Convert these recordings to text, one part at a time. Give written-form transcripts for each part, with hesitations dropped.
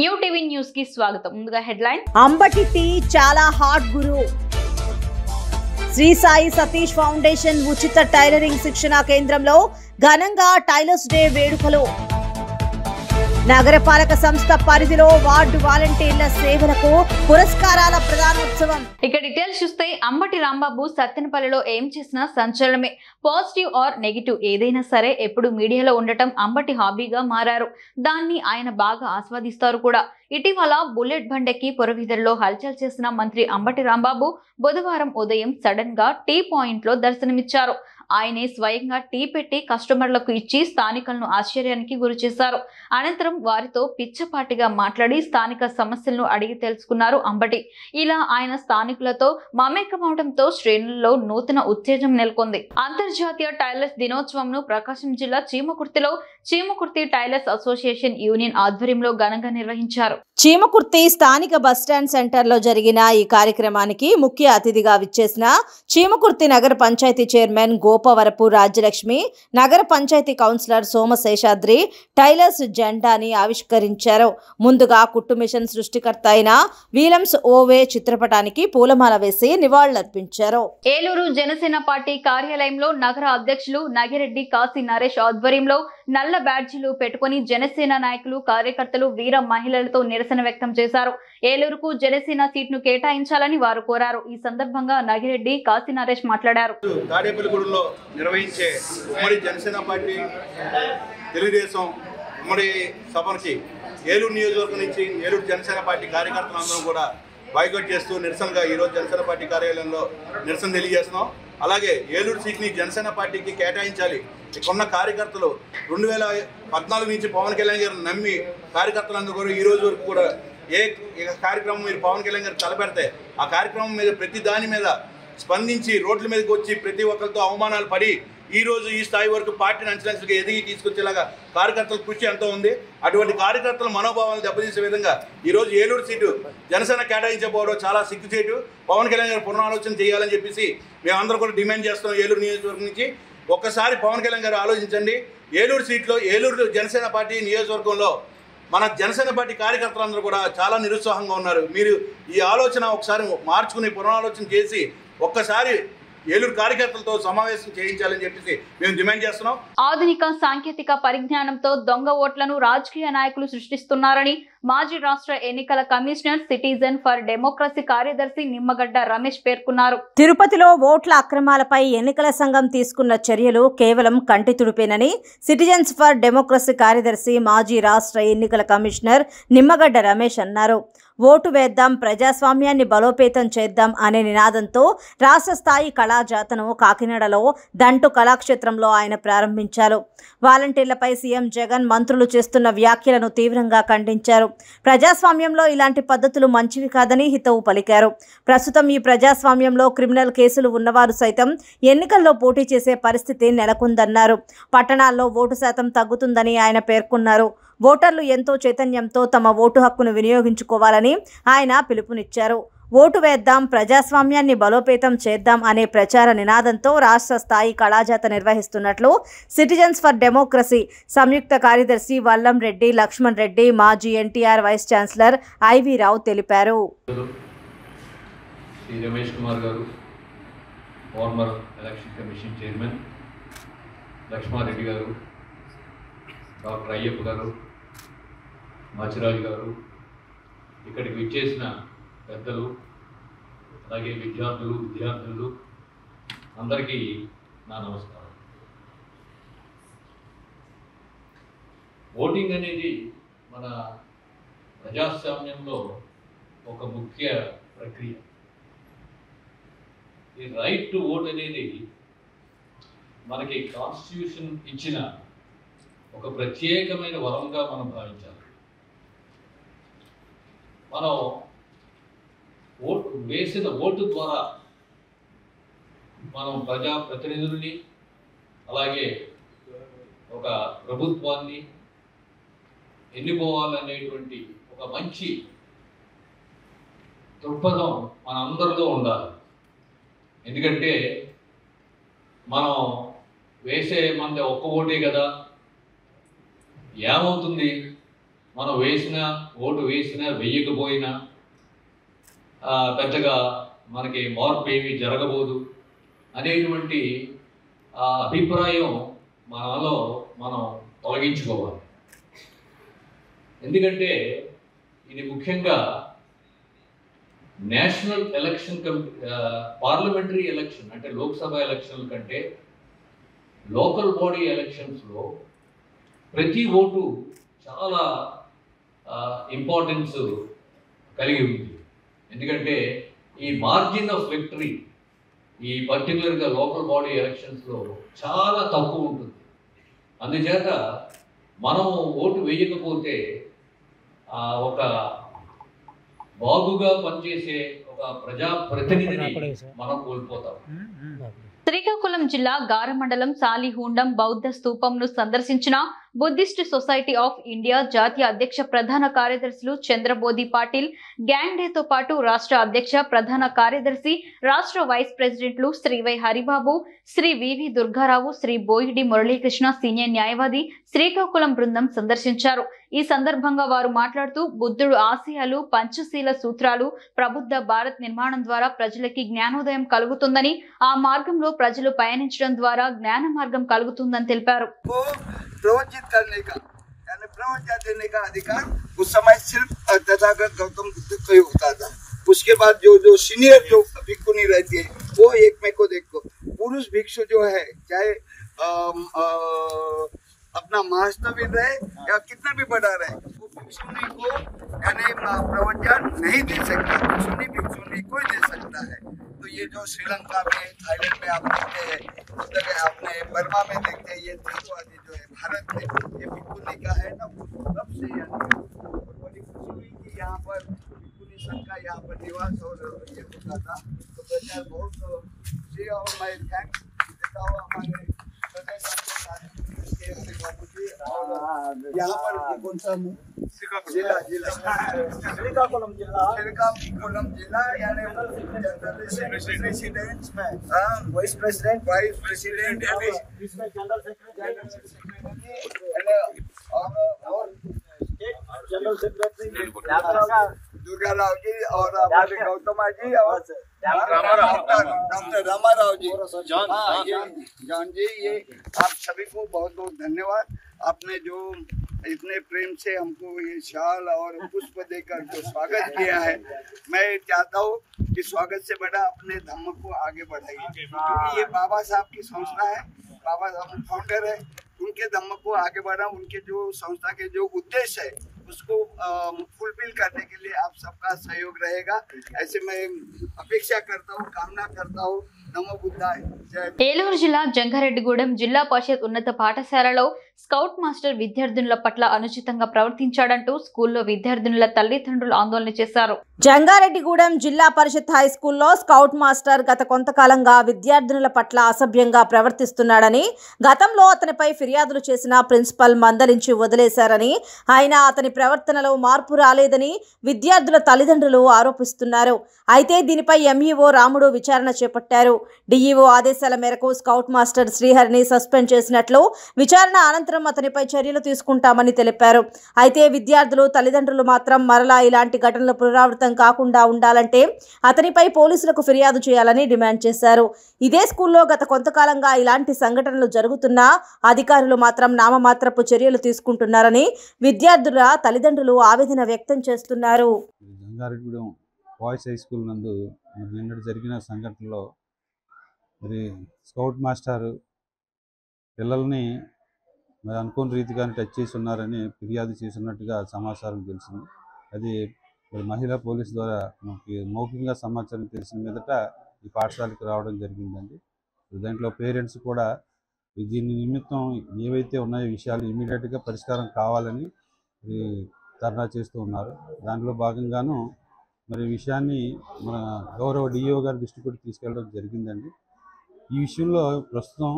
New TV news కి స్వాగతం. ముందుగా హెడ్లైన్. అంబటి టీ చాలా హాట్ గురు. శ్రీ సాయి సతీష్ ఫౌండేషన్ ఉచిత టైలరింగ్ శిక్షణ కేంద్రంలో ఘనంగా టైలర్స్ డే వేడుకలు. నగరపాలక సంస్థ పరిధిలో వార్డు వాలంటీర్ల సేవలకు పురస్కారాల ప్రదానోత్సవం. ఇక డీటెయిల్స్ చూస్తే అంబటి రాంబాబు సత్తెనపల్లిలో ఏం చేసినా సంచలనమే. పాజిటివ్ ఆర్ నెగిటివ్ ఏదైనా సరే ఎప్పుడు మీడియాలో ఉండటం అంబటి హాబీగా మారారు. దాన్ని ఆయన బాగా ఆస్వాదిస్తారు కూడా. ఇటీవల బుల్లెట్ బండెక్కి పురవీధుల్లో హల్చల్ చేసిన మంత్రి అంబటి రాంబాబు బుధవారం ఉదయం సడన్ గా టీ పాయింట్ లో దర్శనమిచ్చారు. ఆయనే స్వయంగా టీ పెట్టి కస్టమర్లకు ఇచ్చి స్థానికులను ఆశ్చర్యానికి గురి చేశారు. అనంతరం వారితో పిచ్చపాటిగా మాట్లాడి స్థానిక సమస్యలను అడిగి తెలుసుకున్నారు అంబటి. ఇలా ఆయన స్థానికులతో మమేకమవడంతో శ్రేణుల్లో నూతన ఉత్తేజం నెలకొంది. అంతర్జాతీయ టైలర్స్ దినోత్సవంను ప్రకాశం జిల్లా చీమకుర్తిలో చీమకుర్తి టైలర్స్ అసోసియేషన్ యూనియన్ ఆధ్వర్యంలో ఘనంగా నిర్వహించారు. చీమకుర్తి స్థానిక బస్టాండ్ సెంటర్లో జరిగిన ఈ కార్యక్రమానికి ముఖ్య అతిథిగా విచ్చేసిన చీమకుర్తి నగర పంచాయతీ చైర్మన్ గోపవరపు రాజ్యలక్ష్మి, నగర పంచాయతీ కౌన్సిలర్ సోమశేషాద్రి టైలర్స్ జెండాని ఆవిష్కరించారు. ముందుగా కుట్టు మిషన్ సృష్టికర్త అయిన వీలమ్స్ ఓవే చిత్రపటానికి పూలమాల వేసి నివాళులర్పించారు. ఏలూరు జనసేన పార్టీ కార్యాలయంలో నగర అధ్యక్షులు నగిరెడ్డి కాశీ నరేష్ ఆధ్వర్యంలో నల్ల బ్యాడ్జీలు పెట్టుకుని జనసేన నాయకులు కార్యకర్తలు వీర మహిళలతో నిరసన వ్యక్తం చేశారు. ఏలూరుకు జనసేన సీట్ను కేటాయించాలని వారు కోరారు. ఈ సందర్భంగా నగిరెడ్డి కాశీ నరేష్ మాట్లాడారు. తాడేపల్లిగూడెంలో నిర్వహించే ఉమ్మడి జనసేన పార్టీ తెలుగుదేశం ఉమ్మడి సభకి ఏలూరు నియోజకవర్గం నుంచి ఏలూరు జనసేన పార్టీ కార్యకర్తలందరూ కూడా బాయ్కాట్ చేస్తూ నిరసనగా ఈరోజు జనసేన పార్టీ కార్యాలయంలో నిరసన తెలియజేస్తున్నాం. అలాగే ఏలూరు సీట్ని జనసేన పార్టీకి కేటాయించాలి. ఇక్కడున్న కార్యకర్తలు 2014 నుంచి పవన్ కళ్యాణ్ గారు నమ్మి కార్యకర్తలందరూ కూడా ఈ రోజు వరకు కూడా ఏ కార్యక్రమం మీరు పవన్ కళ్యాణ్ గారు తలపెడితే ఆ కార్యక్రమం మీద ప్రతి దాని మీద స్పందించి రోడ్ల మీదకి వచ్చి ప్రతి ఒక్కరితో అవమానాలు పడి ఈ రోజు ఈ స్థాయి వరకు పార్టీని అంచెలంచెలుగా ఎదిగి తీసుకొచ్చేలాగా కార్యకర్తల కృషి ఎంతో ఉంది. అటువంటి కార్యకర్తల మనోభావాలు దెబ్బతీసే విధంగా ఈరోజు ఏలూరు సీటు జనసేన కేటాయించకపోవడం చాలా సిగ్గుచేటు. పవన్ కళ్యాణ్ గారు పునరాలోచన చేయాలని చెప్పేసి మేమందరం కూడా డిమాండ్ చేస్తున్నాం. ఏలూరు నియోజకవర్గం నుంచి ఒక్కసారి పవన్ కళ్యాణ్ గారు ఆలోచించండి. ఏలూరు సీట్లో ఏలూరు జనసేన పార్టీ నియోజకవర్గంలో మన జనసేన పార్టీ కార్యకర్తలందరూ కూడా చాలా నిరుత్సాహంగా ఉన్నారు. మీరు ఈ ఆలోచన ఒకసారి మార్చుకుని పునరాలోచన చేసి ఒక్కసారి ఏలూరు కార్యకర్తలతో సమావేశం చేయించాలని చెప్పేసి మేము డిమాండ్ చేస్తున్నాం. ఆధునిక సాంకేతిక పరిజ్ఞానంతో దొంగ ఓట్లను రాజకీయ నాయకులు సృష్టిస్తున్నారని మాజీ రాష్ట్ర ఎన్నికల కమిషనర్ సిటిజన్ ఫర్ డెమోక్రసీ కార్యదర్శి నిమ్మగడ్డ రమేష్ పేర్కొన్నారు. తిరుపతిలో ఓట్ల అక్రమాలపై ఎన్నికల సంఘం తీసుకున్న చర్యలు కేవలం కంటి తుడిపేనని సిటిజన్స్ ఫర్ డెమోక్రసీ కార్యదర్శి మాజీ రాష్ట్ర ఎన్నికల కమిషనర్ నిమ్మగడ్డ రమేష్ అన్నారు. ఓటు వేద్దాం, ప్రజాస్వామ్యాన్ని బలోపేతం చేద్దాం అనే నినాదంతో రాష్ట్ర స్థాయి కళాజాతను కాకినాడలో దంటు కళాక్షేత్రంలో ఆయన ప్రారంభించారు. వాలంటీర్లపై సీఎం జగన్, మంత్రులు చేస్తున్న వ్యాఖ్యలను తీవ్రంగా ఖండించారు. ప్రజాస్వామ్యంలో ఇలాంటి పద్ధతులు మంచివి కాదని హితవు పలికారు. ప్రస్తుతం ఈ ప్రజాస్వామ్యంలో క్రిమినల్ కేసులు ఉన్నవారు సైతం ఎన్నికల్లో పోటీ చేసే పరిస్థితి నెలకొందన్నారు. పట్టణాల్లో ఓటు శాతం తగ్గుతుందని ఆయన పేర్కొన్నారు. ఓటర్లు ఎంతో చైతన్యంతో తమ ఓటు హక్కును వినియోగించుకోవాలని ఆయన పిలుపునిచ్చారు. ఓటు వేద్దాం, ప్రజాస్వామ్యాన్ని బలోపేతం చేద్దాం అనే ప్రచార నినాదంతో రాష్ట్ర స్థాయి కళాజాత నిర్వహిస్తున్నట్లు సిటిజన్స్ ఫర్ డెమోక్రసీ సంయుక్త కార్యదర్శి వల్లం రెడ్డి లక్ష్మణ్ రెడ్డి, మాజీ NTR vice chancellor I V Rao తెలిపారు. రమేష్ కుమార్ గారు, former election commission chairman Lakshma Reddy గారు, డాక్టర్ అయ్యప్ప గారు, మాచిరాజు గారు, ఇక్కడికి విచ్చేసిన పెద్దలు, అలాగే విద్యార్థులు అందరికీ నా నమస్కారం. ఓటింగ్ అనేది మన ప్రజాస్వామ్యంలో ఒక ముఖ్య ప్రక్రియ. ఈ రైట్ టు ఓట్ అనేది మనకి కాన్స్టిట్యూషన్ ఇచ్చిన ఒక ప్రత్యేకమైన వరంగా మనం భావించాలి. మనం వేసిన ఓటు ద్వారా మనం ప్రజాప్రతినిధుల్ని, అలాగే ఒక ప్రభుత్వాన్ని ఎన్నుకోవాలనేటువంటి ఒక మంచి దృక్పథం మనందరిలో ఉండాలి. ఎందుకంటే మనం వేసే మంది ఒక్క ఓటే కదా, ఏమవుతుంది మనం ఓటు వేసినా వెయ్యకపోయినా పెద్దగా మనకి మార్పు ఏమీ జరగబోదు అనేటువంటి అభిప్రాయం మనలో మనం తొలగించుకోవాలి. ఎందుకంటే ఇది ముఖ్యంగా నేషనల్ ఎలక్షన్ పార్లమెంటరీ ఎలక్షన్ అంటే లోక్సభ ఎలక్షన్ల కంటే లోకల్ బాడీ ఎలక్షన్స్లో ప్రతి ఓటు చాలా ఇంపార్టెన్స్ కలిగి ఉంది. ఎందుకంటే ఈ మార్జిన్ ఆఫ్ విక్టరీ ఈ పర్టికులర్గా లోకల్ బాడీ ఎలక్షన్స్లో చాలా తక్కువ ఉంటుంది. అందుచేత మనం ఓటు వేయకపోతే ఒక బాగుగా పనిచేసే ఒక ప్రజాప్రతినిధిని మనం కోల్పోతాం. శ్రీకాకుళం జిల్లా గార మండలం సాలిహూండం బౌద్ధ స్తూపంను సందర్శించిన బుద్ధిస్ట్ సొసైటీ ఆఫ్ ఇండియా జాతీయ అధ్యక్ష ప్రధాన కార్యదర్శులు చంద్రబోధి పాటిల్, గ్యాంగ్ డేతో పాటు రాష్ట్ర అధ్యక్ష ప్రధాన కార్యదర్శి, రాష్ట్ర వైస్ ప్రెసిడెంట్లు Shri Y Haribabu, Shri V V Durgarao, Shri Boyidi Muralikrishna senior న్యాయవాది శ్రీకాకుళం బృందం సందర్శించారు. ఈ సందర్భంగా వారు మాట్లాడుతూ బుద్ధుడు ఆశయాలు, పంచశీల సూత్రాలు ప్రబుద్ధ భారత్ నిర్మాణం ద్వారా ప్రజలకి జ్ఞానోదయం కలుగుతుందని, ఆ మార్గంలో ప్రజలు పయనించడం ద్వారా జ్ఞాన మార్గం కలుగుతుందని తెలిపారు. प्रवचित करने का यानी प्रवचन देने का अधिकार उस समय सिर्फ तथागत गौतम बुद्ध को ही होता था। उसके बाद जो सीनियर जो भिक्षुनी रहती है वो एक में को देखो, पुरुष भिक्षु जो है चाहे अपना महास्तवीर रहे या कितना भी बड़ा रहे, वो भिक्षुनी को यानी प्रवचन नहीं दे सकता, भिक्षुनी को ही दे सकता है। तो ये जो श्रीलंका में, थाईलैंड में आप देखते हैं, उस जगह आपने बर्मा में देखते हैं, ये आदि जो है भारत में ये भिक्षुनी का है ना, तब से बड़ी खुशी हुई कि यहाँ पर भिक्षुनी संघ का यहाँ पर निवास और ये होता था। तो प्रचार बहुत खुशी और मैं थैंक्स देता हूँ हमारे यहाँ पर कौन सा जिला श्रीकाकुलम जिला यानी president vice president general secretary Durgarao ji और हमारे गौतमा जी और डॉक्टर रामाराव जी, जॉन जी, ये आप सभी को बहुत बहुत धन्यवाद। आपने जो इतने प्रेम से हमको ये शाल और पुष्प देकर जो स्वागत किया है, मैं चाहता हूँ कि स्वागत से बड़ा अपने धर्म को आगे बढ़ाइए, क्योंकि ये बाबा साहब की संस्था है, बाबा साहब फाउंडर है, उनके धर्म को आगे बढ़ा, उनके जो संस्था के जो उद्देश्य है उसको फुलफिल करने के लिए आप सबका सहयोग रहेगा, ऐसे मैं अपेक्षा करता हूँ, कामना करता हूँ। नमो बुद्धाय। ఏలూరు జిల్లా జంగారెడ్డిగూడెం జిల్లా పరిషత్ ఉన్నత పాఠశాలలో స్కౌట్ మాస్టర్ విద్యార్థినుల పట్ల అనుచితంగా ప్రవర్తించాడంటూ స్కూల్లో విద్యార్థినుల తల్లిదండ్రులు ఆందోళన చేశారు. జంగారెడ్డిగూడెం జిల్లా పరిషత్ హై స్కూల్లో స్కౌట్ మాస్టర్ గత కొంతకాలంగా విద్యార్థినుల పట్ల అసభ్యంగా ప్రవర్తిస్తున్నాడని, గతంలో అతనిపై ఫిర్యాదులు చేసిన ప్రిన్సిపల్ మందలించి వదిలేశారని, ఆయన అతని ప్రవర్తనలో మార్పు రాలేదని విద్యార్థుల తల్లిదండ్రులు ఆరోపిస్తున్నారు. అయితే దీనిపై ఎంఈఓ రాముడు విచారణ చేపట్టారు. డిఈఓ ఆదేశాల మేరకు స్కౌట్ మాస్టర్ శ్రీహరిని సస్పెండ్ చేసినట్లు, విచారణ అనంతరం అతనిపై చర్యలు తీసుకుంటామని తెలిపారు. అయితే విద్యార్థులు తల్లిదండ్రులు మాత్రం మరలా ఇలాంటి ఘటనలు పునరావృతం కాకుండా ఉండాలంటే అతనిపై పోలీసులకు ఫిర్యాదు చేయాలని డిమాండ్ చేశారు. ఇదే స్కూల్లో గత కొంతకాలంగా ఇలాంటి సంఘటనలు జరుగుతున్నా అధికారులు మాత్రం నామమాత్రపు చర్యలు తీసుకుంటున్నారని విద్యార్థుల తల్లిదండ్రులు ఆవేదన వ్యక్తం చేస్తున్నారు. జంగారెడ్డిగూడెం బాయ్స్ హై స్కూల్ నందు నిన్నటి జరిగిన సంఘటనలో మరి స్కౌట్ మాస్టర్ పిల్లల్ని మరి అనుకోని రీతిగానే టచ్ చేసి ఉన్నారని ఫిర్యాదు చేసినట్టుగా సమాచారం తెలిసింది. అది మరి మహిళా పోలీసు ద్వారా మనకి మౌఖికంగా సమాచారం తెలిసిన మీదట ఈ పాఠశాలకు రావడం జరిగిందండి. దాంట్లో పేరెంట్స్ కూడా దీని నిమిత్తం ఏవైతే ఉన్నాయో విషయాలు ఇమీడియట్గా పరిష్కారం కావాలని ధర్నా చేస్తూ ఉన్నారు. దాంట్లో భాగంగాను మరి విషయాన్ని మన గౌరవ డిఓ గారి దృష్టికి కూడా తీసుకెళ్ళడం జరిగిందండి. ఈ విషయంలో ప్రస్తుతం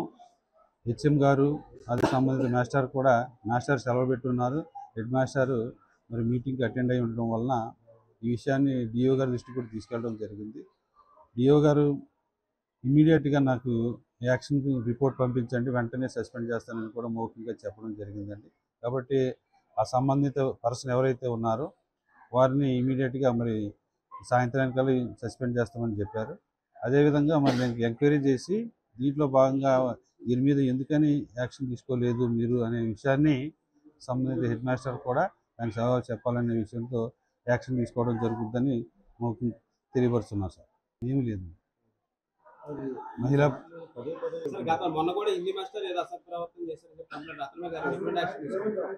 హెచ్ఎం గారు అది సంబంధిత మాస్టర్ సెలవు పెట్టున్నారు. హెడ్ మాస్టర్ మరి మీటింగ్కి అటెండ్ అయి ఉండడం వలన ఈ విషయాన్ని డిఓ గారి దృష్టికి కూడా తీసుకెళ్ళడం జరిగింది. డిఓ గారు ఇమీడియట్గా నాకు యాక్షన్ రిపోర్ట్ పంపించండి, వెంటనే సస్పెండ్ చేస్తానని కూడా మౌఖికంగా చెప్పడం జరిగిందండి. కాబట్టి ఆ సంబంధిత పర్సన్ ఎవరైతే ఉన్నారో వారిని ఇమీడియట్గా మరి సాయంత్రానికల్లా సస్పెండ్ చేస్తామని చెప్పారు. అదేవిధంగా మరి దానికి ఎంక్వైరీ చేసి దీంట్లో భాగంగా దీని మీద ఎందుకని యాక్షన్ తీసుకోలేదు మీరు అనే విషయాన్ని సంబంధిత హెడ్ మాస్టర్ కూడా దానికి సవాలు చెప్పాలనే విషయంతో యాక్షన్ తీసుకోవడం జరుగుతుందని మాకు తెలియపరుస్తున్నారు సార్. ఏమీ లేదు. మహిళా మొన్న కూడా హిందీ మాస్టర్ ఏదో అసత్ప్రవర్తన చేశారు కంప్లైంట్ అతని మీద ఎటువంటి యాక్షన్ తీసుకుంటారు?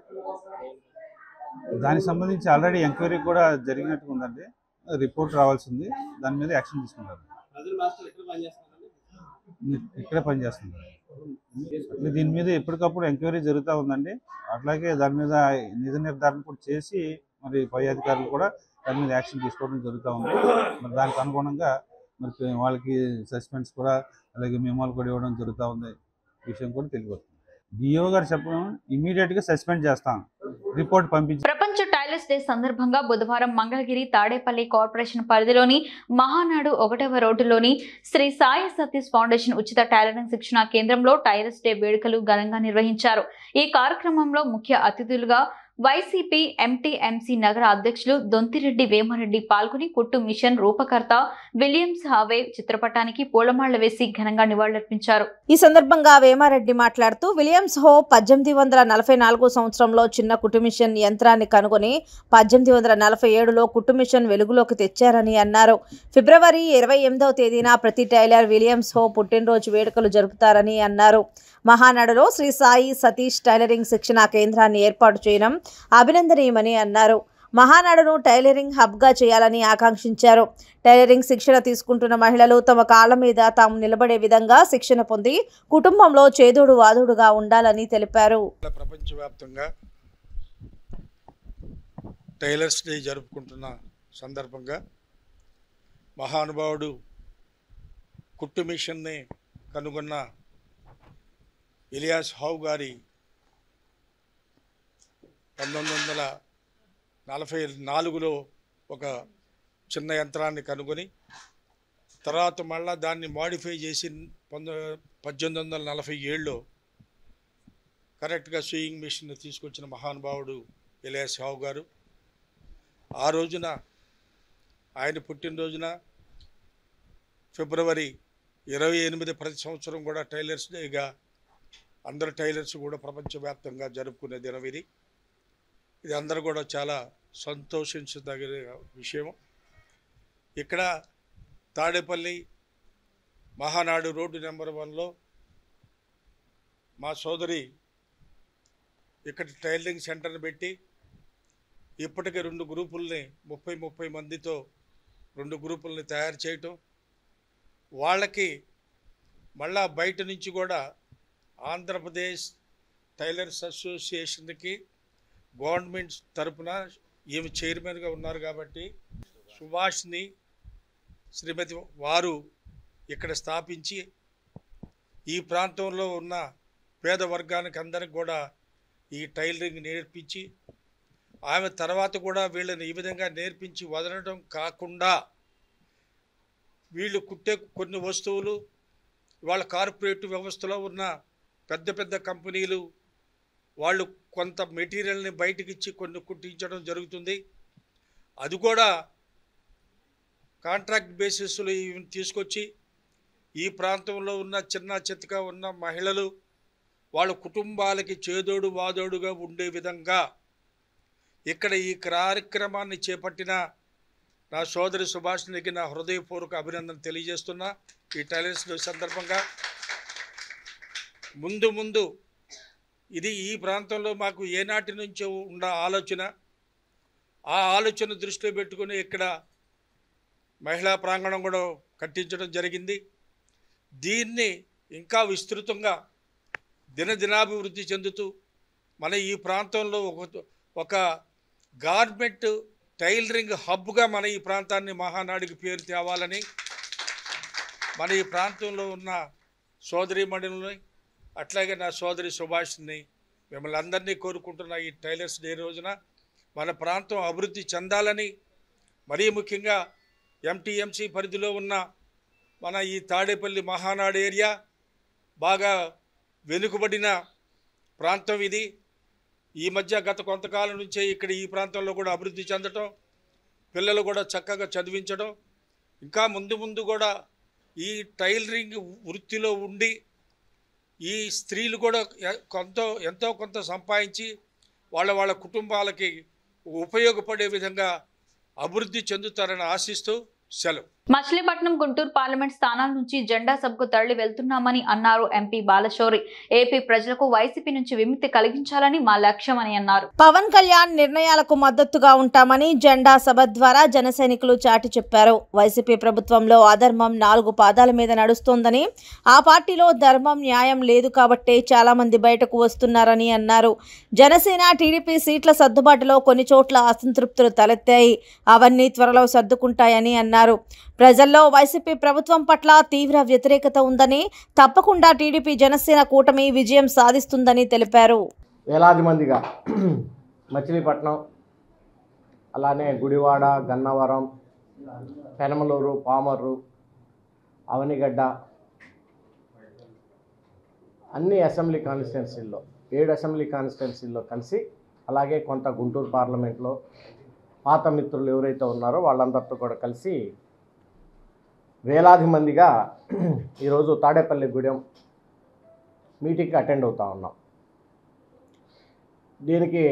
దానికి సంబంధించి ఆల్రెడీ ఎంక్వైరీ కూడా జరిగినట్టుగా ఉందండి. రిపోర్ట్ రావాల్సింది, దాని మీద యాక్షన్ తీసుకుంటారు. ప్రజలు మాస్టర్ ఎక్కడ పనిచేస్తున్నారండి? ఇక్కడే పనిచేస్తున్నారు. అట్లా దీని మీద ఎప్పటికప్పుడు ఎంక్వైరీ జరుగుతూ ఉందండి. అట్లాగే దాని మీద నిజ నిర్ధారణ కూడా చేసి మరి పై అధికారులు కూడా దాని మీద యాక్షన్ తీసుకోవడం జరుగుతూ ఉంది. మరి దానికి అనుగుణంగా మరి వాళ్ళకి సస్పెండ్స్ కూడా అలాగే మెమోలు కూడా ఇవ్వడం జరుగుతూ ఉంది. విషయం కూడా తెలియవచ్చు. డిఓ గారు చెప్పడం ఇమీడియట్గా సస్పెండ్ చేస్తాం, రిపోర్ట్ పంపించి. ప్రపంచ టైలర్స్ డే సందర్భంగా బుధవారం మంగళగిరి తాడేపల్లి కార్పొరేషన్ పరిధిలోని మహానాడు 1వ రోడ్డులోని శ్రీ సాయి సతీష్ ఫౌండేషన్ ఉచిత టైలరింగ్ శిక్షణ కేంద్రంలో టైలర్స్ డే వేడుకలు ఘనంగా నిర్వహించారు. ఈ కార్యక్రమంలో ముఖ్య అతిథులుగా వైసీపీ ఎంటీఎంసీ నగర అధ్యక్షులు దొంతిరెడ్డి వేమారెడ్డి పాల్గొని కుట్టు మిషన్ రూపకర్త విలియమ్స్ హావే చిత్రపటానికి పూలమాళ్లు వేసి ఘనంగా నివాళులర్పించారు. ఈ సందర్భంగా వేమారెడ్డి మాట్లాడుతూ విలియమ్స్ హో 1844 సంవత్సరంలో చిన్న కుట్టు మిషన్ యంత్రాన్ని కనుగొని 1847లో కుట్టు మిషన్ వెలుగులోకి తెచ్చారని అన్నారు. ఫిబ్రవరి 28వ తేదీన ప్రతి టైలర్ విలియమ్స్ హో పుట్టినరోజు వేడుకలు జరుపుతారని అన్నారు. మహానాడులో శ్రీ సాయి సతీష్ టైలరింగ్ శిక్షణ కేంద్రాన్ని ఏర్పాటు చేయడం అభినందనీయమని అన్నారు. మహానాడును టైలరింగ్ హబ్గా చేయాలని ఆకాంక్షించారు. టైలరింగ్ శిక్షణ తీసుకుంటున్న మహిళలు తమ కాళ్ళ మీద తాము నిలబడే విధంగా శిక్షణ పొంది కుటుంబంలో చేదోడు వాదోడుగా ఉండాలని తెలిపారు. ప్రపంచవ్యాప్తంగా టైలర్స్ డే జరుపుకుంటున్న సందర్భంగా మహానుభావుడు కుట్టు మిషన్ని కనుగొన్న విలియమ్స్ హౌ గారి 1944లో ఒక చిన్న యంత్రాన్ని కనుగొని తర్వాత మళ్ళా దాన్ని మాడిఫై చేసి 1847లో కరెక్ట్గా స్వియింగ్ మిషన్ తీసుకొచ్చిన మహానుభావుడు విలియమ్స్ హౌ గారు. ఆ రోజున ఆయన పుట్టినరోజున ఫిబ్రవరి 28 ప్రతి సంవత్సరం కూడా టైలర్స్ డేగా అందరు టైలర్స్ కూడా ప్రపంచవ్యాప్తంగా జరుపుకునే దినం ఇది. ఇది అందరూ కూడా చాలా సంతోషించదగిన విషయం. ఇక్కడ తాడేపల్లి మహానాడు రోడ్డు నెంబర్ 1లో మా సోదరి ఇక్కడ టైలరింగ్ సెంటర్ని పెట్టి ఇప్పటికే 2 గ్రూపుల్ని 30 మందితో 2 గ్రూపుల్ని తయారు చేయటం, వాళ్ళకి మళ్ళా బయట నుంచి కూడా ఆంధ్రప్రదేశ్ టైలర్స్ అసోసియేషన్కి గవర్నమెంట్ తరఫున ఈమె చైర్మన్గా ఉన్నారు కాబట్టి సుభాష్ని శ్రీమతి వారు ఇక్కడ స్థాపించి ఈ ప్రాంతంలో ఉన్న పేద వర్గానికి అందరికి కూడా ఈ టైలరింగ్ నేర్పించి ఆమె తర్వాత కూడా వీళ్ళని ఈ విధంగా నేర్పించి వదలడం కాకుండా వీళ్ళు కుట్టే కొన్ని వస్తువులు వాళ్ళ కార్పొరేట్ వ్యవస్థలో ఉన్న పెద్ద పెద్ద కంపెనీలు వాళ్ళు కొంత మెటీరియల్ని బయటికి ఇచ్చి కొన్ని కుట్టించడం జరుగుతుంది. అది కూడా కాంట్రాక్ట్ బేసిస్లో తీసుకొచ్చి ఈ ప్రాంతంలో ఉన్న చిన్న చితక ఉన్న మహిళలు వాళ్ళ కుటుంబాలకి చేదోడు వాదోడుగా ఉండే విధంగా ఇక్కడ ఈ కార్యక్రమాన్ని చేపట్టిన నా సోదరి సుభాష్నికి నా హృదయపూర్వక అభినందన తెలియజేస్తున్నా. ఈ టైలర్స్ డే సందర్భంగా ముందు ఇది ఈ ప్రాంతంలో మాకు ఏనాటి నుంచో ఉన్న ఆలోచన, ఆ ఆలోచన దృష్టిలో పెట్టుకుని ఇక్కడ మహిళా ప్రాంగణం కూడా కట్టించడం జరిగింది. దీన్ని ఇంకా విస్తృతంగా దినదినాభివృద్ధి చెందుతూ మన ఈ ప్రాంతంలో ఒక గార్మెంట్ టైలరింగ్ హబ్గా మన ఈ ప్రాంతాన్ని మహానాడికి పేరు తేవాలని మన ఈ ప్రాంతంలో ఉన్న సోదరీమణులని అట్లాగే నా సోదరి సుభాష్ని మిమ్మల్ని అందరినీ కోరుకుంటున్న ఈ టైలర్స్ డే రోజున మన ప్రాంతం అభివృద్ధి చెందాలని, మరీ ముఖ్యంగా ఎంటీఎంసీ పరిధిలో ఉన్న మన ఈ తాడేపల్లి మహానాడు ఏరియా బాగా వెనుకబడిన ప్రాంతం ఇది. ఈ మధ్య గత కొంతకాలం నుంచే ఇక్కడ ఈ ప్రాంతంలో కూడా అభివృద్ధి చెందటం, పిల్లలు కూడా చక్కగా చదివించడం, ఇంకా ముందు ముందు కూడా ఈ టైలరింగ్ వృత్తిలో ఉండి ఈ స్త్రీలు కూడా ఎంతో కొంత సంపాదించి వాళ్ళ కుటుంబాలకి ఉపయోగపడే విధంగా అభివృద్ధి చెందుతారని ఆశిస్తూ సెలవు. మచిలీపట్నం, గుంటూరు పార్లమెంట్ స్థానాల నుంచి జెండా సభకు తరలి వెళ్తున్నామని అన్నారు ఎంపీ బాలశౌరి. ఏపీ ప్రజలకు వైసీపీ నుంచి విముక్తి కలిగించాలని మా లక్ష్యమని అన్నారు. పవన్ కళ్యాణ్ నిర్ణయాలకు మద్దతుగా ఉంటామని జెండా సభ ద్వారా జన సైనికులు చాటి చెప్పారు. వైసీపీ ప్రభుత్వంలో అధర్మం 4 పాదాల మీద నడుస్తోందని, ఆ పార్టీలో ధర్మం, న్యాయం లేదు కాబట్టే చాలా మంది బయటకు వస్తున్నారని అన్నారు. జనసేన, టీడీపీ సీట్ల సర్దుబాటులో కొన్ని చోట్ల అసంతృప్తులు తలెత్తాయి. అవన్నీ త్వరలో సర్దుకుంటాయని అన్నారు. ప్రజల్లో వైసీపీ ప్రభుత్వం పట్ల తీవ్ర వ్యతిరేకత ఉందని, తప్పకుండా టీడీపీ జనసేన కూటమి విజయం సాధిస్తుందని తెలిపారు. వేలాది మందిగా మచిలీపట్నం, అలానే గుడివాడ, గన్నవరం, పెనమలూరు, పామర్రు, అవనిగడ్డ అన్ని అసెంబ్లీ కాన్స్టిట్యున్సీల్లో 7 అసెంబ్లీ కాన్స్టిట్యున్సీల్లో కలిసి, అలాగే కొంత గుంటూరు పార్లమెంట్లో పాత మిత్రులు ఎవరైతే ఉన్నారో వాళ్ళందరితో కూడా కలిసి వేలాది మందిగా ఈరోజు తాడేపల్లిగూడెం మీటింగ్కి అటెండ్ అవుతూ ఉన్నాం. దీనికి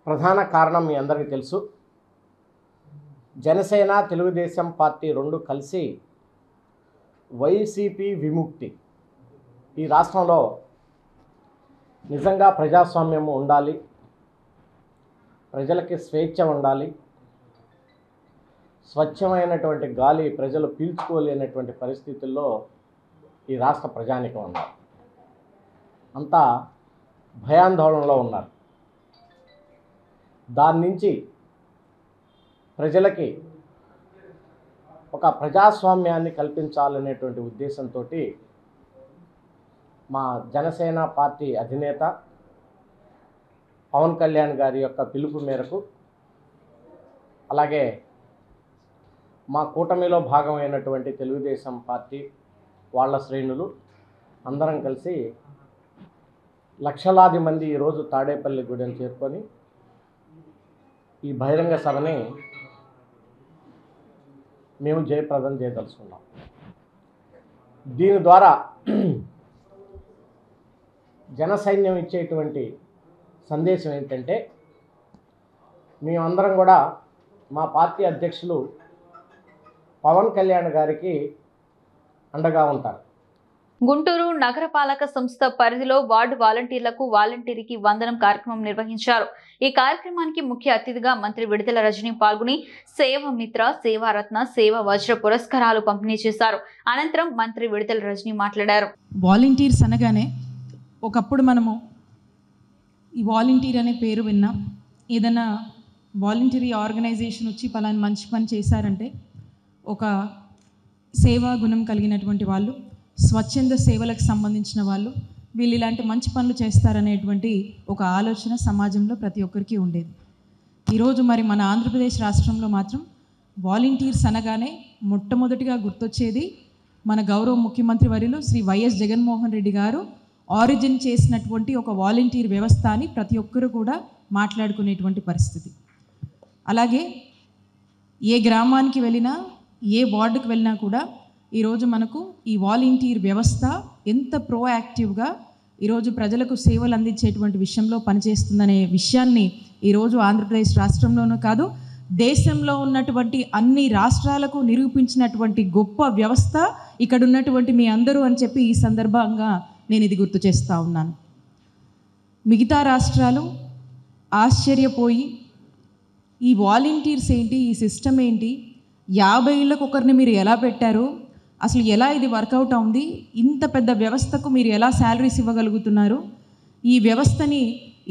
ప్రధాన కారణం మీ అందరికీ తెలుసు. జనసేన, తెలుగుదేశం పార్టీ 2 కలిసి వైసీపీ విముక్తి, ఈ రాష్ట్రంలో నిజంగా ప్రజాస్వామ్యం ఉండాలి, ప్రజలకి స్వేచ్ఛ ఉండాలి, స్వచ్ఛమైనటువంటి గాలి ప్రజలు పీల్చుకోలేనటువంటి పరిస్థితుల్లో ఈ రాష్ట్ర ప్రజానికం ఉన్నారు. అంతా భయాందోళనలో ఉన్నారు. దాని నుంచి ప్రజలకి ఒక ప్రజాస్వామ్యాన్ని కల్పించాలనేటువంటి ఉద్దేశంతో మా జనసేన పార్టీ అధినేత పవన్ కళ్యాణ్ గారి యొక్క పిలుపు మేరకు, అలాగే మా కూటమిలో భాగమైనటువంటి తెలుగుదేశం పార్టీ వాళ్ళ శ్రేణులు అందరం కలిసి లక్షలాది మంది ఈరోజు తాడేపల్లిగూడెం చేరుకొని ఈ బహిరంగ సభని మేము జయప్రదం చేయదలుచుకున్నాం. దీని ద్వారా జన సైన్యం ఇచ్చేటువంటి సందేశం ఏంటంటే, మేమందరం కూడా మా పార్టీ అధ్యక్షులు పవన్ కళ్యాణ్ గారికి అండగా ఉంటారు. గుంటూరు నగరపాలక సంస్థ పరిధిలో వార్డు వాలంటీర్లకు వాలంటీర్కి వందనం కార్యక్రమం నిర్వహించారు. ఈ కార్యక్రమానికి ముఖ్య అతిథిగా మంత్రి విడుదల రజని పాల్గొని సేవ మిత్ర, సేవారత్న, సేవ వజ్ర పురస్కారాలు పంపిణీ చేశారు. అనంతరం మంత్రి విడుదల రజని మాట్లాడారు. వాలంటీర్స్ అనగానే ఒకప్పుడు మనము ఈ వాలంటీర్ అనే పేరు విన్నాం. ఏదైనా వాలంటీరీ ఆర్గనైజేషన్ వచ్చి పలానా మంచి పని చేశారంటే ఒక సేవా గుణం కలిగినటువంటి వాళ్ళు, స్వచ్ఛంద సేవలకు సంబంధించిన వాళ్ళు, వీళ్ళు ఇలాంటి మంచి పనులు చేస్తారనేటువంటి ఒక ఆలోచన సమాజంలో ప్రతి ఒక్కరికి ఉండేది. ఈరోజు మరి మన ఆంధ్రప్రదేశ్ రాష్ట్రంలో మాత్రం వాలంటీర్స్ అనగానే మొట్టమొదటిగా గుర్తొచ్చేది మన గౌరవ ముఖ్యమంత్రి వర్యులు శ్రీ వైఎస్ జగన్మోహన్ రెడ్డి గారు ఆరిజిన్ చేసినటువంటి ఒక వాలంటీర్ వ్యవస్థ అని ప్రతి ఒక్కరు కూడా మాట్లాడుకునేటువంటి పరిస్థితి. అలాగే ఏ గ్రామానికి వెళ్ళినా, ఏ వార్డుకు వెళ్ళినా కూడా ఈరోజు మనకు ఈ వాలంటీర్ వ్యవస్థ ఎంత ప్రోయాక్టివ్గా ఈరోజు ప్రజలకు సేవలు అందించేటువంటి విషయంలో పనిచేస్తుందనే విషయాన్ని ఈరోజు ఆంధ్రప్రదేశ్ రాష్ట్రంలోనూ కాదు, దేశంలో ఉన్నటువంటి అన్ని రాష్ట్రాలకు నిరూపించినటువంటి గొప్ప వ్యవస్థ ఇక్కడ ఉన్నటువంటి మీ అందరూ అని చెప్పి ఈ సందర్భంగా నేను ఇది గుర్తు చేస్తూ ఉన్నాను. మిగతా రాష్ట్రాలు ఆశ్చర్యపోయి ఈ వాలంటీర్స్ ఏంటి, ఈ సిస్టమ్ ఏంటి, 50 ఏళ్ళకు ఒకరిని మీరు ఎలా పెట్టారు, అసలు ఎలా ఇది వర్కౌట్ అవుంది, ఇంత పెద్ద వ్యవస్థకు మీరు ఎలా శాలరీస్ ఇవ్వగలుగుతున్నారు, ఈ వ్యవస్థని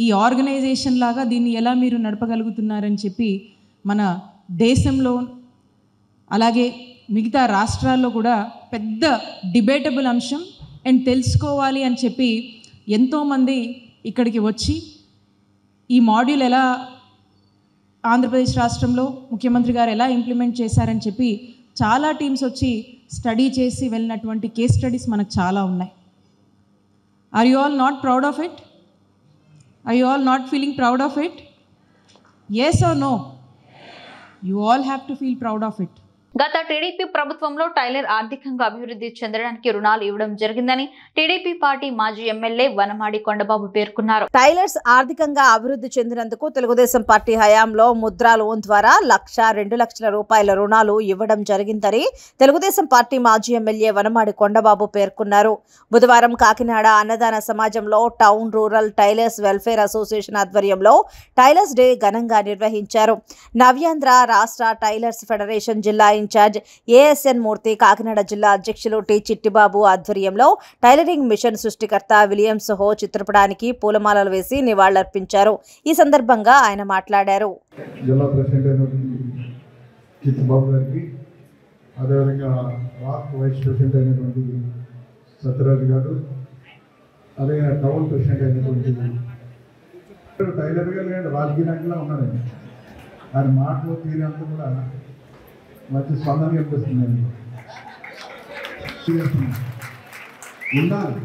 ఈ ఆర్గనైజేషన్ లాగా దీన్ని ఎలా మీరు నడపగలుగుతున్నారని చెప్పి మన దేశంలో అలాగే మిగతా రాష్ట్రాల్లో కూడా పెద్ద డిబేటబుల్ అంశం అండ్ తెలుసుకోవాలి అని చెప్పి ఎంతోమంది ఇక్కడికి వచ్చి ఈ మాడ్యూల్ ఎలా ఆంధ్రప్రదేశ్ రాష్ట్రంలో ముఖ్యమంత్రి గారు ఎలా ఇంప్లిమెంట్ చేశారని చెప్పి చాలా టీమ్స్ వచ్చి స్టడీ చేసి వెళ్ళినటువంటి కేస్ స్టడీస్ మనకు చాలా ఉన్నాయి. Are you all not proud of it? Are you all not feeling proud of it? Yes or no? You all have to feel proud of it. గత టీడీపీ ప్రభుత్వంలో tailor ఆర్థికంగా అభివృద్ధి చెందడానికి రుణాలు ఇవ్వడం జరిగిందని టీడీపీ పార్టీ మాజీ ఎమ్మెల్యే వనమాడి కొండబాబు పేర్కొన్నారు. టైలర్స్ ఆర్థికంగా అభివృద్ధి చెందినందుకు తెలుగుదేశం పార్టీ హయాంలో ముద్రా లోన్ ద్వారా 1,02 లక్షల రూపాయల రుణాలు ఇవ్వడం జరిగిందని తెలుగుదేశం పార్టీ మాజీ ఎమ్మెల్యే వనమాడి కొండబాబు పేర్కొన్నారు. బుధవారం కాకినాడ అన్నదాన సమాజంలో town rural tailors welfare association ఆధ్వర్యంలో టైలర్స్ డే ఘనంగా నిర్వహించారు. నవ్యాంధ్ర రాష్ట్ర టైలర్స్ ఫెడరేషన్ జిల్లా ఇన్ఛార్జ్ ఏఎస్ఎన్ మూర్తి, కాకినాడ జిల్లా అధ్యక్షులు టి చిట్టిబాబు ఆధ్వర్యంలో టైలరింగ్ మిషన్ సృష్టికర్త విలియమ్స్ హో చిత్రపటానికి పూలమాలలు వేసి నివాళులర్పించారు. ఈ సందర్భంగా ఆయన మాట్లాడారు. జిల్లా ప్రెసిడెంట్ చిట్టిబాబు గారికి, అదేవిధంగా రాష్ట్ర వైస్ ప్రెసిడెంట్ అయినటువంటి సత్యరాజు గారు, అదే టౌన్ ప్రెసిడెంట్ అయినటువంటి టైలర్గా లేదంటే రాజకీయ నాయకులా ఉన్నారండి. ఆయన మాటలు తీరంతా కూడా మంచి స్పందన కనిపిస్తుందండి. ఉండాలి.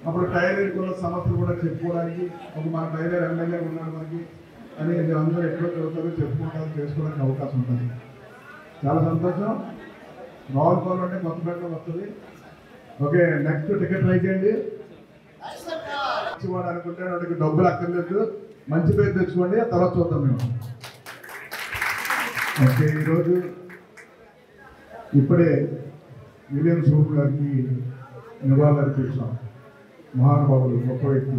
అప్పుడు టైలర్ కూడా సమస్యలు కూడా చెప్పుకోవడానికి ఒక మన టైలర్ ఎమ్మెల్యే ఉన్నాడు మనకి అని అందరూ ఎక్కడో చదువుతారో చెప్పుకుంటారు, చేసుకోవడానికి అవకాశం ఉంటుంది. చాలా సంతోషం. రావులపాలెం అంటే కొత్తపేటలో వస్తుంది. ఓకే, నెక్స్ట్ టికెట్ ట్రై చేయండి. మంచివాడు అనుకుంటే వాడికి డబ్బులు అక్కర్లేదు, మంచి పేరు తెచ్చుకోండి, తర్వాత చూద్దాం మేము. ఓకే, ఈరోజు ఇప్పుడే విలియమ్స్ హో గారికి నివాళులర్పించాం. మహానుభావులు, గొప్ప వ్యక్తి,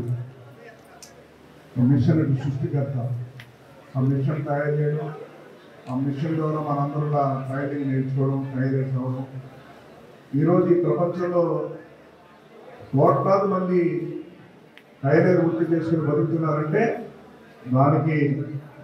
మిషన్ సృష్టికర్త. ఆ మిషన్ తయారు చేయడం, ఆ మిషన్ ద్వారా మనందరూ టైలరింగ్ నేర్చుకోవడం, టైలర్స్ అవ్వడం. ఈరోజు ఈ ప్రపంచంలో కోట్లాది మంది టైలర్ వృత్తి చేసుకుని బతుకుతున్నారంటే దానికి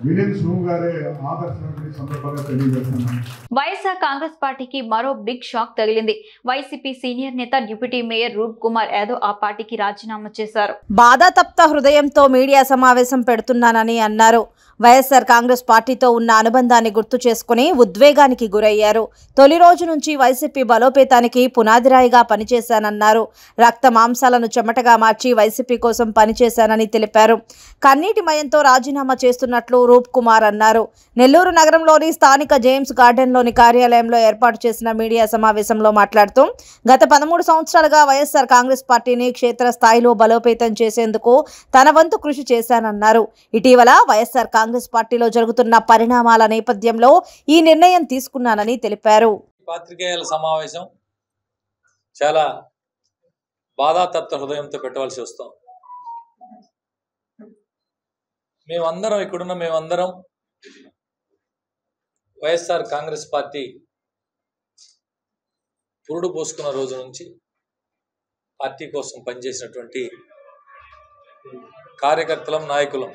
విలియమ్స్ హో గారే ఆదర్శం సందర్భంగా తెలియజేస్తున్నాను. వైఎస్ఆర్ కాంగ్రెస్ పార్టీకి మరో బిగ్ షాక్ తగిలింది. వైసీపీ సీనియర్ నేత డిప్యూటీ మేయర్ రూప్ కుమార్ యాదవ్ ఆ పార్టీకి రాజీనామా చేశారు. బాధాతప్త హృదయంతో మీడియా సమావేశం పెడుతున్నానని అన్నారు. వైఎస్ఆర్ కాంగ్రెస్ పార్టీతో ఉన్న అనుబంధాన్ని గుర్తు చేసుకుని ఉద్వేగానికి గురయ్యారు. తొలి రోజు నుంచి వైసీపీ బలోపేతానికి పునాదిరాయిగా పనిచేశానన్నారు. రక్త మాంసాలను చెమటగా మార్చి వైసీపీ కోసం పనిచేశానని తెలిపారు. కన్నీటిమయంతో రాజీనామా చేస్తున్నట్లు రూప్ కుమార్ అన్నారు. నెల్లూరు నగరంలోని స్థానిక జేమ్స్ గార్డెన్లోని కార్యాలయంలో ఏర్పాటు చేసిన మీడియా సమావేశంలో మాట్లాడుతూ గత 13 సంవత్సరాలుగా వైఎస్ఆర్ కాంగ్రెస్ పార్టీని క్షేత్రస్థాయిలో బలోపేతం చేసేందుకు తన వంతు కృషి చేశానన్నారు. ఇటీవల వైఎస్ఆర్ కాంగ్రెస్ పార్టీలో జరుగుతున్న పరిణామాల నేపథ్యంలో ఈ నిర్ణయం తీసుకున్నానని తెలిపారు. పాత్రికేయుల సమావేశం చాలా బాధాతప్త హృదయంతో పెట్టవలసి వస్తాం. మేమందరం వైఎస్ఆర్ కాంగ్రెస్ పార్టీ పురుడు పోసుకున్న రోజు నుంచి పార్టీ కోసం పనిచేసినటువంటి కార్యకర్తలం, నాయకులం.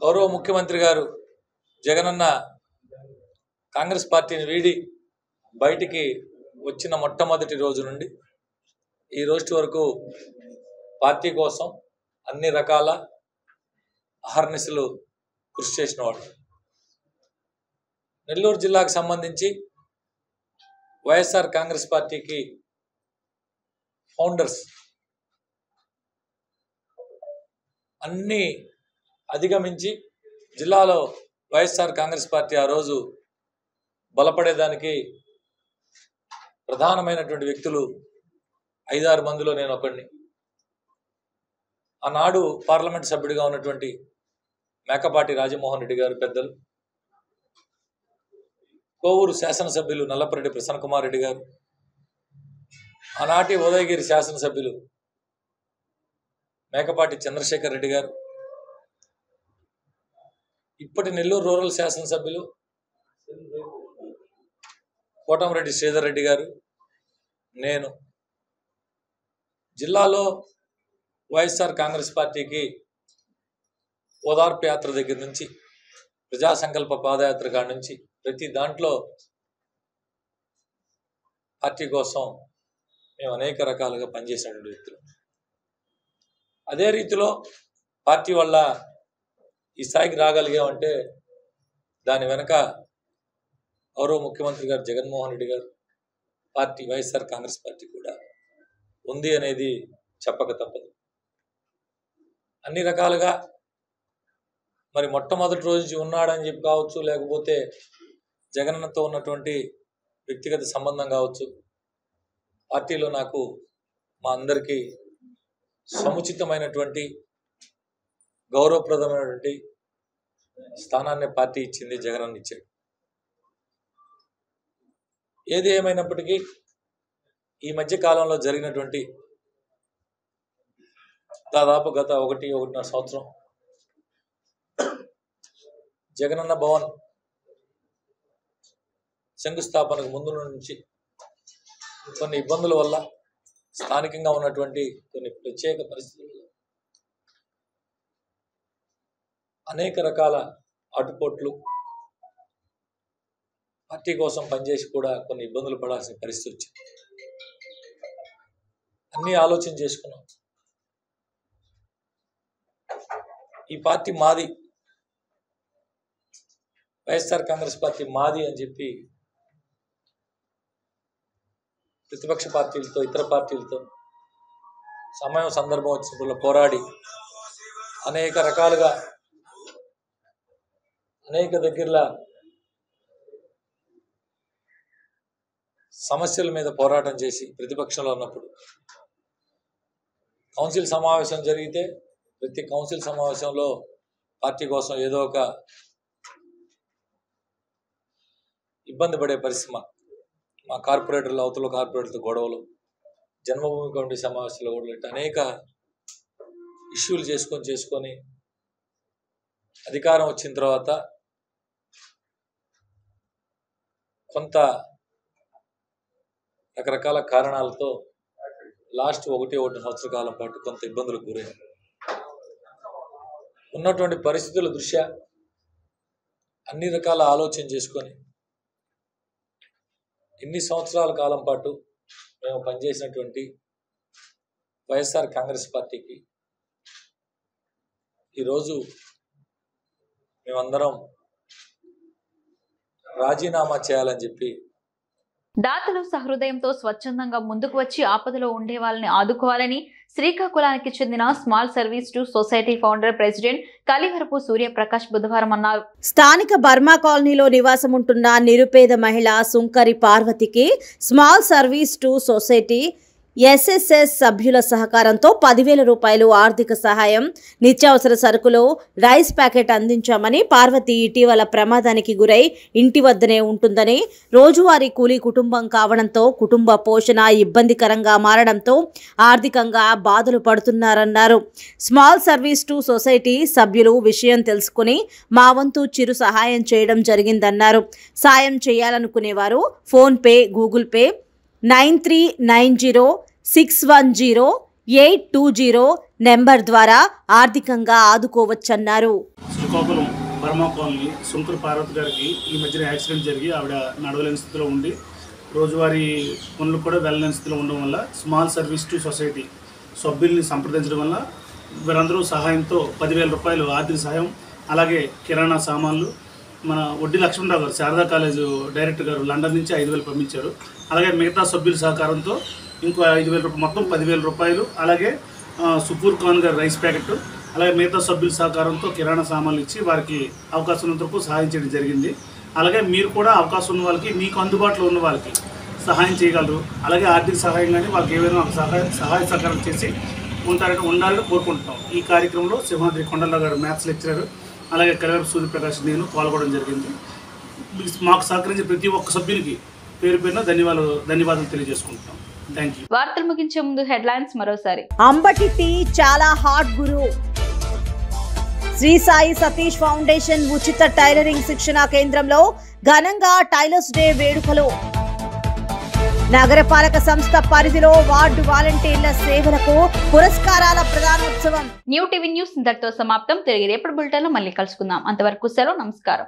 గౌరవ ముఖ్యమంత్రి గారు జగనన్న కాంగ్రెస్ పార్టీని వీడి బయటికి వచ్చిన మొట్టమొదటి రోజు నుండి ఈ రోజు వరకు పార్టీ కోసం అన్ని రకాల అహర్నిశలు కృషి చేసినవాడు. నెల్లూరు జిల్లాకు సంబంధించి వైఎస్ఆర్ కాంగ్రెస్ పార్టీకి ఫౌండర్స్ అన్నీ అధిగమించి జిల్లాలో వైఎస్ఆర్ కాంగ్రెస్ పార్టీ ఆ రోజు బలపడేదానికి ప్రధానమైనటువంటి వ్యక్తులు 5-6 మందిలో నేను ఒకడిని. ఆనాడు పార్లమెంట్ సభ్యుడిగా ఉన్నటువంటి మేకపాటి రాజమోహన్ రెడ్డి గారు పెద్దలు, కోవూరు శాసనసభ్యులు నల్లపరెడ్డి ప్రసన్న కుమార్ రెడ్డి గారు, ఆనాటి ఉదయగిరి శాసనసభ్యులు మేకపాటి చంద్రశేఖర్ రెడ్డి గారు, ఇప్పటి నెల్లూరు రూరల్ శాసనసభ్యులు కోటంరెడ్డి శ్రీధర్ రెడ్డి గారు, నేను జిల్లాలో వైఎస్ఆర్ కాంగ్రెస్ పార్టీకి ఓదార్పు యాత్ర దగ్గర నుంచి ప్రజా సంకల్ప పాదయాత్ర కాడి నుంచి ప్రతి దాంట్లో పార్టీ కోసం మేము అనేక రకాలుగా పనిచేసినటువంటి వ్యక్తులు. అదే రీతిలో పార్టీ వల్ల ఈ స్థాయికి రాగలిగామంటే దాని వెనక గౌరవ ముఖ్యమంత్రి గారు జగన్మోహన్ రెడ్డి గారు, పార్టీ వైఎస్ఆర్ కాంగ్రెస్ పార్టీ కూడా ఉంది అనేది చెప్పక తప్పదు. అన్ని రకాలుగా మరి మొట్టమొదటి రోజు నుంచి ఉన్నాడని చెప్పి కావచ్చు, లేకపోతే జగనన్నతో ఉన్నటువంటి వ్యక్తిగత సంబంధం కావచ్చు, పార్టీలో నాకు మా అందరికీ సముచితమైనటువంటి గౌరవప్రదమైనటువంటి స్థానాన్ని పార్టీ ఇచ్చింది, జగనన్న ఇచ్చాడు. ఏది ఏమైనప్పటికీ ఈ మధ్య కాలంలో జరిగినటువంటి దాదాపు గత 1.5 సంవత్సరం జగనన్న భవన్ శంకుస్థాపనకు ముందు నుంచి కొన్ని ఇబ్బందుల వల్ల స్థానికంగా ఉన్నటువంటి కొన్ని ప్రత్యేక పరిస్థితుల్లో అనేక రకాల ఆటుపోట్లు, పార్టీ కోసం పనిచేసి కూడా కొన్ని ఇబ్బందులు పడాల్సిన పరిస్థితి వచ్చింది. అన్నీ ఆలోచన చేసుకున్నాం. ఈ పార్టీ మాది, వైఎస్ఆర్ కాంగ్రెస్ పార్టీ మాది అని చెప్పి ప్రతిపక్ష పార్టీలతో, ఇతర పార్టీలతో సమయం సందర్భం వచ్చినప్పుడు పోరాడి అనేక రకాలుగా అనేక దగ్గరలో సమస్యల మీద పోరాటం చేసి ప్రతిపక్షంలో ఉన్నప్పుడు కౌన్సిల్ సమావేశం జరిగితే ప్రతి కౌన్సిల్ సమావేశంలో పార్టీ కోసం ఏదో ఒక ఇబ్బంది పడే పరిస్థితి. మా కార్పొరేటర్లు, అవతల కార్పొరేటర్లతో గొడవలు, జన్మభూమి కమిటీ సమావేశాలు కూడా అనేక ఇష్యూలు చేసుకొని అధికారం వచ్చిన తర్వాత కొంత రకరకాల కారణాలతో లాస్ట్ 1.5 సంవత్సర కాలం పాటు కొంత ఇబ్బందులకు గురైంది. ఉన్నటువంటి పరిస్థితుల దృష్ట్యా అన్ని రకాల ఆలోచన చేసుకొని ఇన్ని సంవత్సరాల కాలం పాటు మేము పనిచేసినటువంటి వైఎస్ఆర్ కాంగ్రెస్ పార్టీకి ఈరోజు మేమందరం రాజీనామా చేయాలని చెప్పి దాతలు సహృదయంతో స్వచ్ఛందంగా ముందుకు వచ్చి ఆపదలో ఉండే వాళ్ళని ఆదుకోవాలని శ్రీకాకుళానికి చెందిన small service to society founder president Kalivarapu Suryaprakash బుధవారం అన్నారు. స్థానిక బర్మా కాలనీలో నివాసముంటున్న నిరుపేద మహిళ సుంకరి పార్వతికి small service to society SSS సభ్యుల సహకారంతో 10,000 రూపాయలు ఆర్థిక సహాయం, నిత్యావసర సరుకులు, రైస్ ప్యాకెట్ అందించామని. పార్వతి ఇటీవల ప్రమాదానికి గురై ఇంటి వద్దనే ఉంటుందని, రోజువారీ కూలీ కుటుంబం కావడంతో కుటుంబ పోషణ ఇబ్బందికరంగా మారడంతో ఆర్థికంగా బాధలు పడుతున్నారన్నారు. స్మాల్ సర్వీస్ టు సొసైటీ సభ్యులు విషయం తెలుసుకుని మా వంతు చిరు సహాయం చేయడం జరిగిందన్నారు. సాయం చేయాలనుకునేవారు ఫోన్పే, గూగుల్ పే 9390610820 నెంబర్ ద్వారా ఆర్థికంగా ఆదుకోవచ్చన్నారు. శ్రీకాకుళం బర్మా కాలనీ సుంకర్ పార్వతి గారికి ఈ మధ్యన యాక్సిడెంట్ జరిగి ఆవిడ నడవలేని స్థితిలో ఉండి రోజువారీ పనులు కూడా వెళ్ళలేని స్థితిలో ఉండడం వల్ల స్మాల్ సర్వీస్ టు సొసైటీ సభ్యుల్ని సంప్రదించడం వల్ల వీరందరూ సహాయంతో 10,000 రూపాయలు ఆర్థిక సహాయం, అలాగే కిరాణా సామాన్లు, మన వడ్డీ లక్ష్మణరావు గారు శారదా కాలేజ్ డైరెక్టర్ గారు లండన్ నుంచి 5,000 పంపించారు. అలాగే మిగతా సభ్యుల సహకారంతో ఇంకో 5,000 రూపాయలు, మొత్తం 10,000 రూపాయలు. అలాగే సుపూర్ ఖాన్ గారు రైస్ ప్యాకెట్, అలాగే మిగతా సభ్యుల సహకారంతో కిరాణా సామాన్లు ఇచ్చి వారికి అవకాశం ఉన్నంత వరకు సహాయం చేయడం జరిగింది. అలాగే మీరు కూడా అవకాశం ఉన్న వాళ్ళకి, మీకు అందుబాటులో ఉన్న వాళ్ళకి సహాయం చేయగలరు. అలాగే ఆర్థిక సహాయం కానీ వాళ్ళకి ఏవైనా సహాయ సహకారం చేసి ఉండాలని కోరుకుంటున్నాం. ఈ కార్యక్రమంలో సింహాద్రి కొండలరావు గారు మ్యాథ్స్ లెక్చరర్, అలాగే కలివరపు సూర్యప్రకాష్, నేను పాల్గొనడం జరిగింది. మాకు సహకరించే ప్రతి ఒక్క సభ్యునికి పేరు పేరున ధన్యవాదాలు తెలియజేసుకుంటున్నాం. Thank you. వార్తలు ముగించే ముందు హెడ్లైన్స్ మరోసారి. అంబటి టీ చాలా హాట్ గురు. శ్రీ సాయి సతీష్ ఫౌండేషన్ ఉచిత టైలరింగ్ శిక్షణా కేంద్రంలో ఘనంగా టైలర్స్ డే వేడుకలు. నగరపాలక సంస్థ పరిధిలో వార్డు వాలంటీర్ల సేవలకు పురస్కారాల ప్రదానోత్సవం. న్యూ టీవీ న్యూస్ ఇంతటితో సమాప్తం. తిరిగి రేపటి బులెటిన్లో మళ్ళీ కలుసుకుందాం. అంతవరకు సెలవు. నమస్కారం.